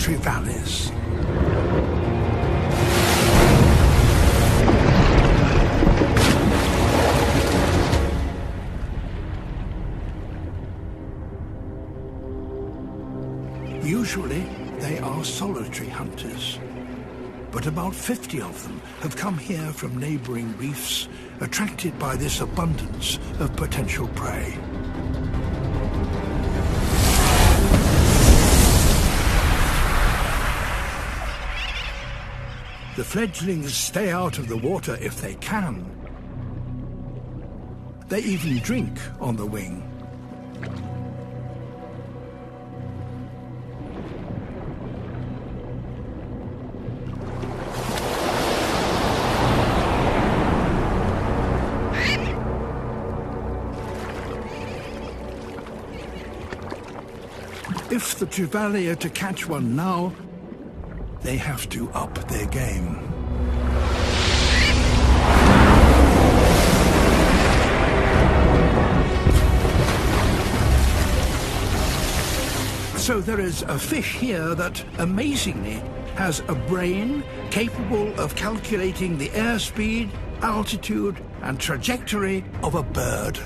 trevallies. Usually, they are solitary hunters, but about 50 of them have come here from neighboring reefs, attracted by this abundance of potential prey. The fledglings stay out of the water if they can. They even drink on the wing. If the trevally are to catch one now, they have to up their game. So there is a fish here that, amazingly, has a brain capable of calculating the airspeed, altitude, and trajectory of a bird.